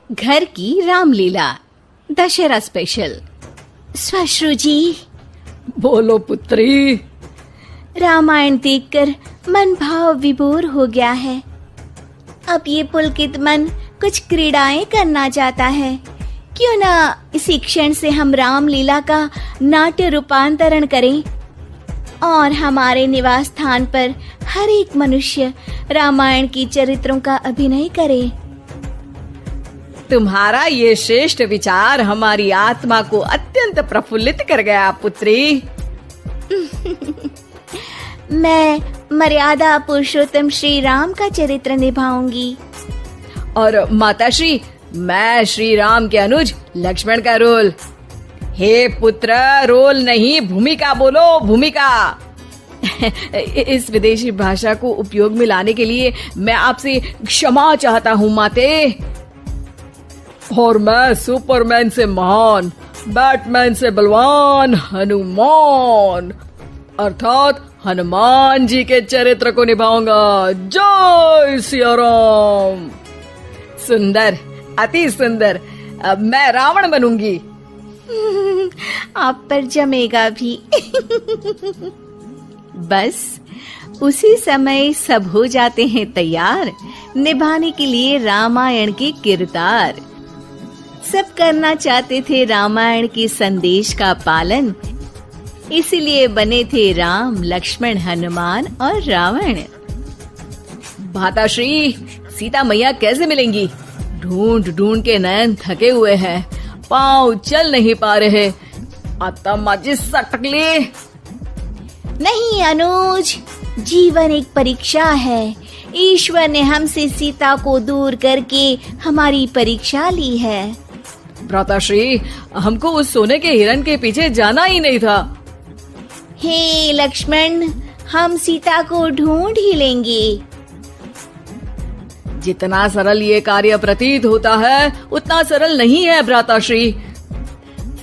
घर की रामलीला दशहरा स्पेशल। श्वश्रु जी, बोलो पुत्री। रामायण देखकर मन भाव विभोर हो गया है। अब ये पुलकित मन कुछ क्रीड़ाएं करना चाहता है। क्यों ना इसी क्षण से हम रामलीला का नाट्य रूपांतरण करें और हमारे निवास स्थान पर हर एक मनुष्य रामायण की चरित्रों का अभिनय करे। तुम्हारा ये श्रेष्ठ विचार हमारी आत्मा को अत्यंत प्रफुल्लित कर गया पुत्री। मैं मर्यादा पुरुषोत्तम श्री राम का चरित्र निभाऊंगी। और माताश्री, मैं श्री राम के अनुज लक्ष्मण का रोल। हे पुत्र, रोल नहीं भूमिका बोलो, भूमिका। इस विदेशी भाषा को उपयोग में लाने के लिए मैं आपसे क्षमा चाहता हूँ माते। और मैं सुपरमैन से महान, बैटमैन से बलवान हनुमान अर्थात हनुमान जी के चरित्र को निभाऊंगा। जय सिया राम। सुंदर, अति सुंदर। अब मैं रावण बनूंगी। आप पर जमेगा भी। बस उसी समय सब हो जाते हैं तैयार निभाने के लिए रामायण के किरदार। सब करना चाहते थे रामायण के संदेश का पालन, इसीलिए बने थे राम, लक्ष्मण, हनुमान और रावण। माताश्री, सीता मैया कैसे मिलेंगी? ढूंढ ढूंढ के नयन थके हुए हैं, पाँव चल नहीं पा रहे। आता माची सटकली। नहीं अनुज, जीवन एक परीक्षा है। ईश्वर ने हमसे सीता को दूर करके हमारी परीक्षा ली है। भ्राताश्री, हमको उस सोने के हिरन के पीछे जाना ही नहीं था। हे लक्ष्मण, हम सीता को ढूंढ ही लेंगे। जितना सरल ये कार्य प्रतीत होता है उतना सरल नहीं है भ्राताश्री।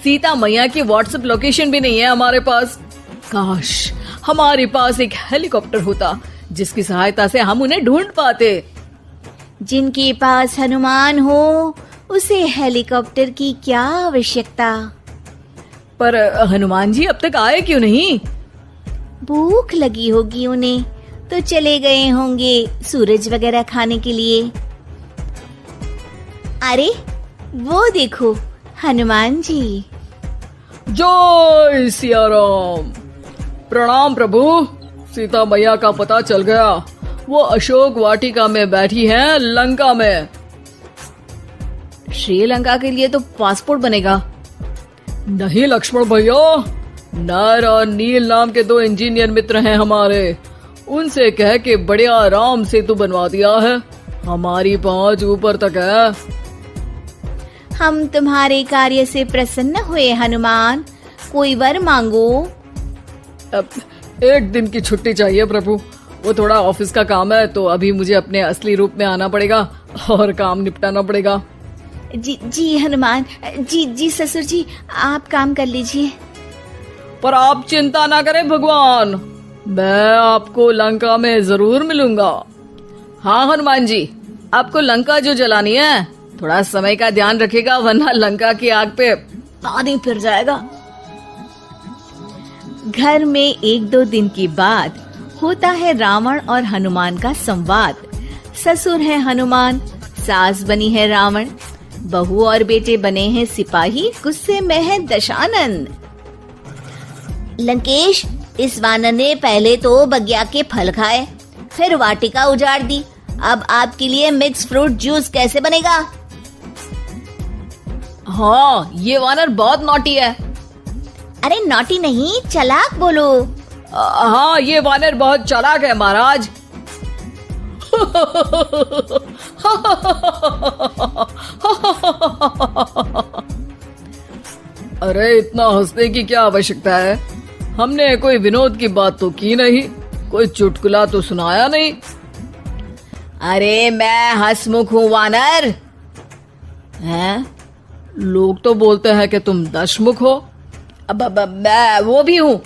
सीता मैया की व्हाट्सएप लोकेशन भी नहीं है हमारे पास। काश हमारे पास एक हेलीकॉप्टर होता जिसकी सहायता से हम उन्हें ढूंढ पाते। जिनके पास हनुमान हो उसे हेलीकॉप्टर की क्या आवश्यकता। पर हनुमान जी अब तक आए क्यों नहीं? भूख लगी होगी उन्हें, तो चले गए होंगे सूरज वगैरह खाने के लिए। अरे वो देखो हनुमान जी। जय सिया राम। प्रणाम प्रभु। सीता मैया का पता चल गया, वो अशोक वाटिका में बैठी हैं लंका में। श्रीलंका के लिए तो पासपोर्ट बनेगा। नहीं लक्ष्मण भैया, नर और नील नाम के 2 इंजीनियर मित्र हैं हमारे। उनसे कह के बढ़िया राम सेतु बनवा दिया है। हमारी पहुंच ऊपर तक है। हम तुम्हारे कार्य से प्रसन्न हुए हनुमान, कोई वर मांगो। अब 1 दिन की छुट्टी चाहिए प्रभु। वो थोड़ा ऑफिस का काम है, तो अभी मुझे अपने असली रूप में आना पड़ेगा और काम निपटाना पड़ेगा। जी हनुमान जी ससुर जी, आप काम कर लीजिए। पर आप चिंता ना करें भगवान, मैं आपको लंका में जरूर मिलूंगा। हाँ हनुमान जी, आपको लंका जो जलानी है थोड़ा समय का ध्यान रखिएगा, वरना लंका की आग पे पानी फिर जाएगा। घर में 1-2 दिन की बाद होता है रावण और हनुमान का संवाद। ससुर है हनुमान, सास बनी है रावण, बहू और बेटे बने हैं सिपाही, गुस्से में है दशानंद। लंकेश, इस वानर ने पहले तो बगिया के फल खाए, फिर वाटिका उजाड़ दी। अब आपके लिए मिक्स फ्रूट जूस कैसे बनेगा? हाँ, ये वानर बहुत नॉटी है। अरे नॉटी नहीं, चालाक बोलो। हाँ, ये वानर बहुत चालाक है महाराज। अरे इतना हंसने की क्या आवश्यकता है? हमने कोई विनोद की बात तो की नहीं, कोई चुटकुला तो सुनाया नहीं। अरे मैं हंसमुख हूँ वानर। हैं? लोग तो बोलते हैं कि तुम दशमुख हो। अब मैं वो भी हूँ।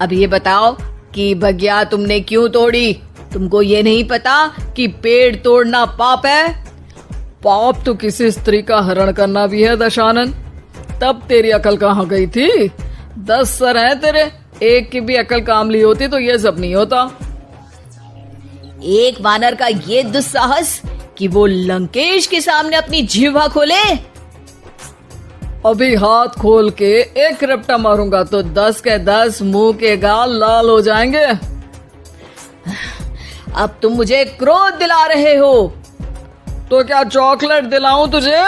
अब ये बताओ कि बगिया तुमने क्यों तोड़ी? तुमको ये नहीं पता कि पेड़ तोड़ना पाप है? पाप तो किसी स्त्री का हरण करना भी है दशानन। तब तेरी अकल कहाँ गई थी? 10 सर हैं तेरे, एक की भी अकल काम ली होती तो ये सब नहीं होता। एक वानर का ये दुस्साहस कि वो लंकेश के सामने अपनी जिह्वा खोले। अभी हाथ खोल के एक रपटा मारूंगा तो 10 के 10 मुंह के गाल लाल हो जाएंगे। अब तुम मुझे क्रोध दिला रहे हो। तो क्या चॉकलेट दिलाऊं तुझे?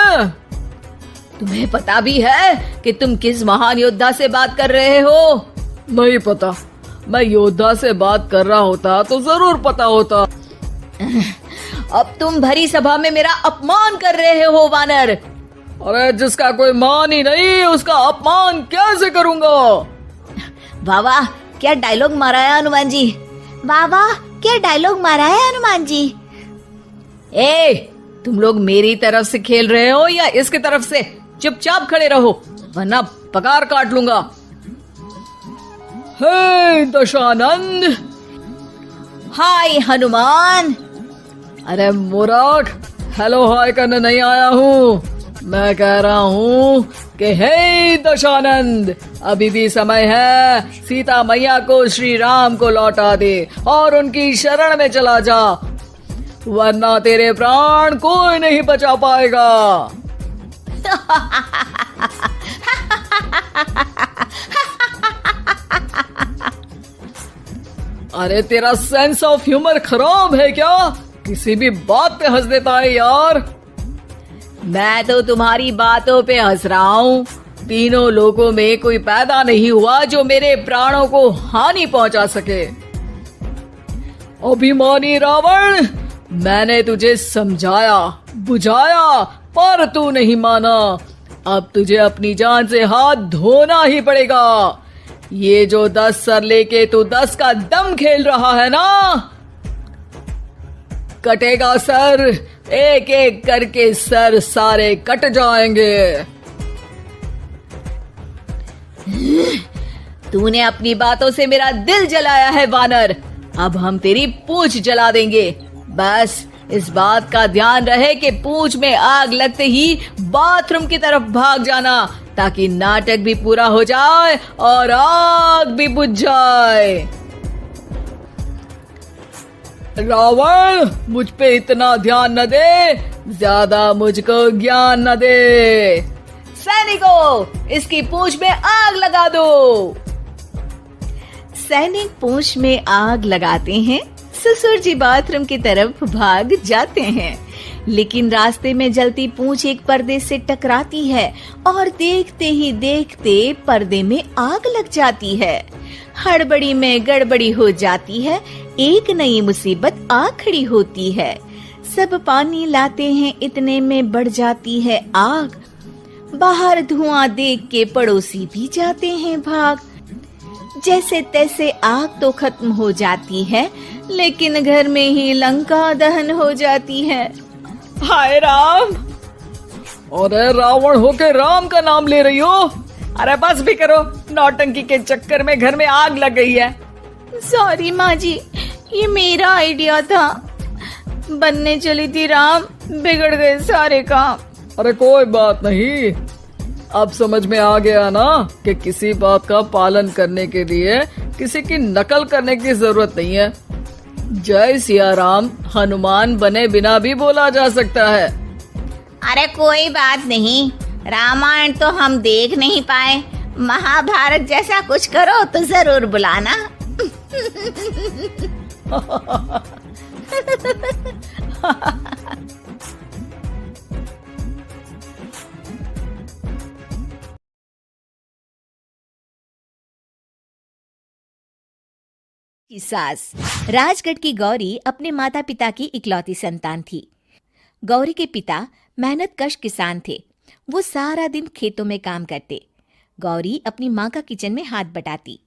तुम्हें पता भी है कि तुम किस महान योद्धा से बात कर रहे हो? नहीं पता। मैं योद्धा से बात कर रहा होता तो जरूर पता होता। अब तुम भरी सभा में मेरा अपमान कर रहे हो वानर। अरे जिसका कोई मान ही नहीं उसका अपमान कैसे करूंगा? वाह वाह, क्या डायलॉग मारा है हनुमान जी। वाह वाह, क्या डायलॉग मारा है हनुमान जी। ए, तुम लोग मेरी तरफ से खेल रहे हो या इसकी तरफ से? चुपचाप खड़े रहो वरना पगार काट लूंगा। हे दशानंद। हाय हनुमान। अरे मूर्ख, हेलो हाय करने नहीं आया हूँ। मैं कह रहा हूँ कि हे दशानंद, अभी भी समय है। सीता मैया को श्री राम को लौटा दे और उनकी शरण में चला जा, वरना तेरे प्राण कोई नहीं बचा पाएगा। अरे तेरा सेंस ऑफ ह्यूमर खराब है क्या? किसी भी बात पे हंस देता है यार। मैं तो तुम्हारी बातों पे हंस रहा हूँ। तीनों लोगों में कोई पैदा नहीं हुआ जो मेरे प्राणों को हानि पहुंचा सके। अभिमानी रावण, मैंने तुझे समझाया बुझाया पर तू नहीं माना। अब तुझे अपनी जान से हाथ धोना ही पड़ेगा। ये जो 10 सर लेके तू 10 का दम खेल रहा है ना, कटेगा सर। एक एक करके सर सारे कट जाएंगे। तूने अपनी बातों से मेरा दिल जलाया है वानर। अब हम तेरी पूंछ जला देंगे। बस इस बात का ध्यान रहे कि पूंछ में आग लगते ही बाथरूम की तरफ भाग जाना, ताकि नाटक भी पूरा हो जाए और आग भी बुझ जाए। रावण, मुझ पे इतना ध्यान न दे, ज्यादा मुझको ज्ञान न दे। सैनिकों, इसकी पूंछ में आग लगा दो। सैनिक पूंछ में आग लगाते हैं। ससुर जी बाथरूम की तरफ भाग जाते हैं, लेकिन रास्ते में जलती पूंछ एक पर्दे से टकराती है और देखते ही देखते पर्दे में आग लग जाती है। हड़बड़ी में गड़बड़ी हो जाती है। एक नई मुसीबत आ खड़ी होती है। सब पानी लाते हैं, इतने में बढ़ जाती है आग। बाहर धुआं देख के पड़ोसी भी जाते हैं भाग। जैसे तैसे आग तो खत्म हो जाती है, लेकिन घर में ही लंका दहन हो जाती है। हाय राम। अरे रावण होके राम का नाम ले रही हो? अरे बस भी करो, नौटंकी के चक्कर में घर में आग लग गई है। सॉरी माँ जी, ये मेरा आइडिया था। बनने चली थी राम, बिगड़ गए सारे काम। अरे कोई बात नहीं, अब समझ में आ गया ना कि किसी बात का पालन करने के लिए किसी की नकल करने की जरूरत नहीं है। जय सिया राम हनुमान बने बिना भी बोला जा सकता है। अरे कोई बात नहीं, रामायण तो हम देख नहीं पाए। महाभारत जैसा कुछ करो तो जरूर बुलाना। की सास। राजगढ़ की गौरी अपने माता पिता की इकलौती संतान थी। गौरी के पिता मेहनत कश किसान थे। वो सारा दिन खेतों में काम करते। गौरी अपनी माँ का किचन में हाथ बटाती।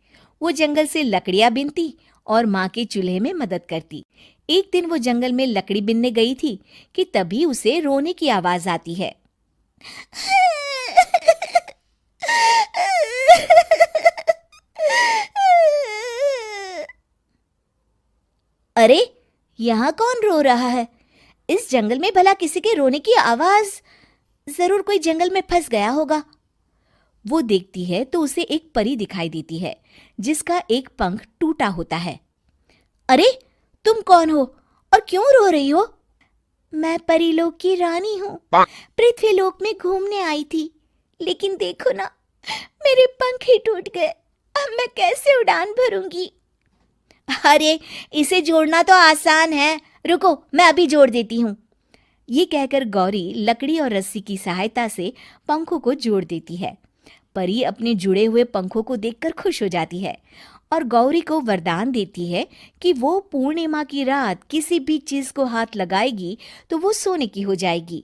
वो जंगल से लकड़ियां बीनती और माँ के चूल्हे में मदद करती। एक दिन वो जंगल में लकड़ी बीनने गई थी कि तभी उसे रोने की आवाज आती है। अरे, यहाँ कौन रो रहा है? इस जंगल में भला किसी के रोने की आवाज, जरूर कोई जंगल में फंस गया होगा। वो देखती है तो उसे एक परी दिखाई देती है जिसका एक पंख टूटा होता है। अरे तुम कौन हो और क्यों रो रही हो? मैं परीलोक की रानी हूँ, पृथ्वीलोक में घूमने आई थी, लेकिन देखो ना, मेरे पंख ही टूट गए। अब मैं कैसे उड़ान भरूंगी? अरे इसे जोड़ना तो आसान है, रुको मैं अभी जोड़ देती हूँ। ये कहकर गौरी लकड़ी और रस्सी की सहायता से पंखों को जोड़ देती है। परी अपने जुड़े हुए पंखों को देखकर खुश हो जाती है और गौरी को वरदान देती है कि वो पूर्णिमा की रात किसी भी चीज को हाथ लगाएगी तो वो सोने की हो जाएगी।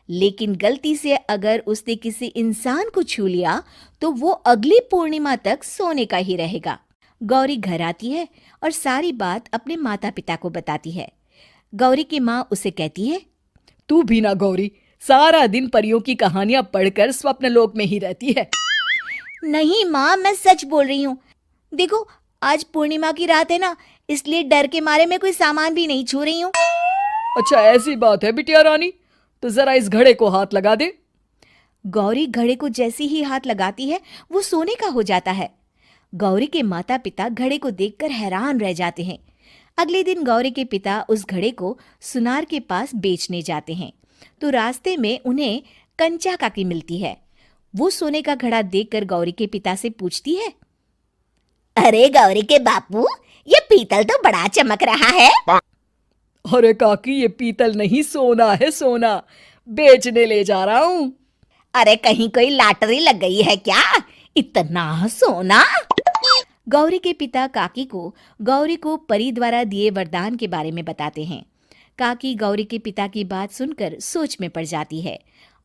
लेकिन गलती से अगर उसने किसी इंसान को छू लिया तो वो अगली पूर्णिमा तक सोने का ही रहेगा। गौरी घर आती है और सारी बात अपने माता पिता को बताती है। गौरी की माँ उसे कहती है, तू भी ना गौरी, सारा दिन परियों की कहानियां पढ़कर स्वप्न लोक में ही रहती है। नहीं माँ, मैं सच बोल रही हूँ। देखो आज पूर्णिमा की रात है ना, इसलिए डर के मारे मैं कोई सामान भी नहीं छू रही हूँ। अच्छा ऐसी बात है बिटिया रानी, तो जरा इस घड़े को हाथ लगा दे। गौरी घड़े को जैसे ही हाथ लगाती है वो सोने का हो जाता है। गौरी के माता पिता घड़े को देखकर हैरान रह जाते हैं। अगले दिन गौरी के पिता उस घड़े को सुनार के पास बेचने जाते हैं तो रास्ते में उन्हें कंचा काकी मिलती है। वो सोने का घड़ा देखकर गौरी के पिता से पूछती है, अरे गौरी के बापू, ये पीतल तो बड़ा चमक रहा है। अरे काकी, ये पीतल नहीं सोना है, सोना बेचने ले जा रहा हूँ। अरे कहीं कोई लॉटरी लग गई है क्या, इतना सोना? गौरी के पिता काकी को गौरी को परी द्वारा दिए वरदान के बारे में बताते हैं। काकी गौरी के पिता की बात सुनकर सोच में पड़ जाती है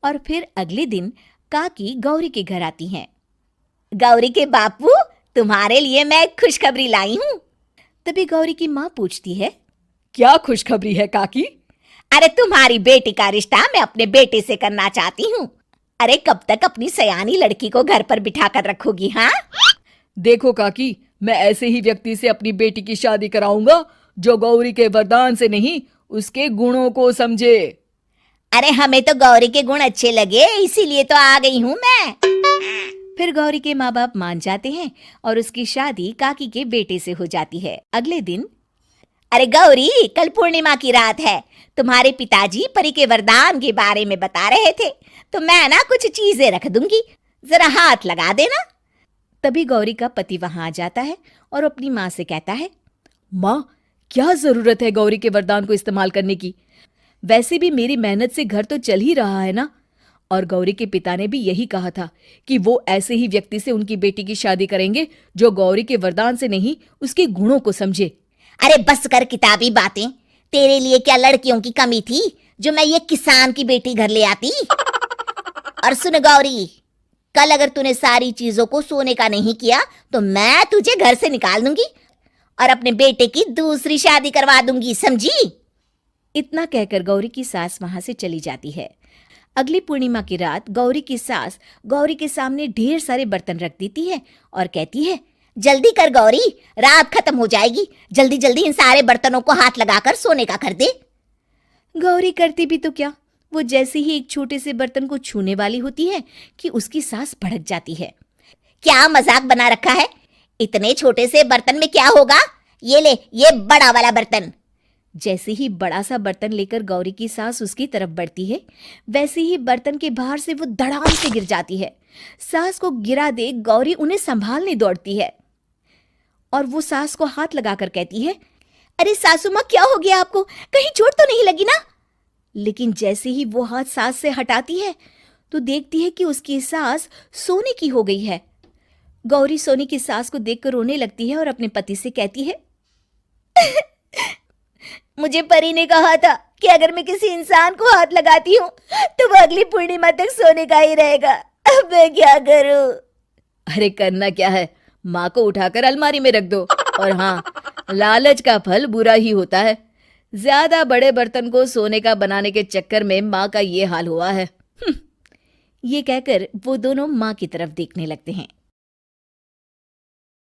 और फिर अगले दिन काकी गौरी के घर आती हैं। गौरी के बापू, तुम्हारे लिए मैं एक खुशखबरी लाई हूँ। तभी गौरी की माँ पूछती है, क्या खुशखबरी है काकी? अरे तुम्हारी बेटी का रिश्ता मैं अपने बेटे से करना चाहती हूँ। अरे कब तक अपनी सयानी लड़की को घर पर बिठा कर रखोगी? हाँ देखो काकी, मैं ऐसे ही व्यक्ति से अपनी बेटी की शादी कराऊंगा जो गौरी के वरदान से नहीं उसके गुणों को समझे। अरे हमें तो गौरी के गुण अच्छे लगे, इसीलिए तो आ गई हूँ मैं। फिर गौरी के माँ बाप मान जाते हैं और उसकी शादी काकी के बेटे से हो जाती है। अगले दिन, अरे गौरी, कल पूर्णिमा की रात है, तुम्हारे पिताजी परी के वरदान के बारे में बता रहे थे, तो मैं ना कुछ चीजें रख दूंगी, जरा हाथ लगा देना। तभी गौरी का पति वहां आ जाता है और अपनी माँ से कहता है, माँ, क्या जरूरत है गौरी के वरदान को इस्तेमाल करने की? वैसे भी मेरी मेहनत से घर तो चल ही रहा है ना। और गौरी के पिता ने भी यही कहा था कि वो ऐसे ही व्यक्ति से उनकी बेटी की शादी करेंगे जो गौरी के वरदान से नहीं उसके गुणों को समझे। अरे बस कर किताबी बातें, तेरे लिए क्या लड़कियों की कमी थी जो मैं ये किसान की बेटी घर ले आती? और सुन गौरी, कल अगर तूने सारी चीजों को सोने का नहीं किया तो मैं तुझे घर से निकाल दूंगी और अपने बेटे की दूसरी शादी करवा दूंगी, समझी? इतना कहकर गौरी की सास वहां से चली जाती है। अगली पूर्णिमा की रात गौरी की सास गौरी के सामने ढेर सारे बर्तन रख देती है और कहती है, जल्दी कर गौरी, रात खत्म हो जाएगी, जल्दी जल्दी इन सारे बर्तनों को हाथ लगाकर सोने का कर दे। गौरी करती भी तो क्या, वो जैसे ही एक छोटे से बर्तन को छूने वाली होती है कि उसकी सास भड़क जाती है। क्या मजाक बना रखा है, इतने छोटे से बर्तन में क्या होगा, ये ले, ये बड़ा वाला बर्तन। जैसे ही बड़ा सा बर्तन लेकर गौरी की सास उसकी तरफ बढ़ती है, वैसे ही बर्तन के बाहर से वो धड़ाम से गिर जाती है। सास को गिरा देख गौरी उन्हें संभालने दौड़ती है और वो सास को हाथ लगाकर कहती है, अरे सासू माँ, क्या हो गया आपको, कहीं चोट तो नहीं लगी ना? लेकिन जैसे ही वो हाथ सास से हटाती है तो देखती है कि उसकी सास सोने की हो गई है। गौरी सोने की सास को देखकर रोने लगती है और अपने पति से कहती है, मुझे परी ने कहा था कि अगर मैं किसी इंसान को हाथ लगाती हूँ तो वो अगली पूर्णिमा तक सोने का ही रहेगा, अब मैं क्या करूं? अरे करना क्या है, माँ को उठाकर अलमारी में रख दो। और हाँ, लालच का फल बुरा ही होता है। ज्यादा बड़े बर्तन को सोने का बनाने के चक्कर में माँ का ये हाल हुआ है। ये कहकर वो दोनों माँ की तरफ देखने लगते हैं।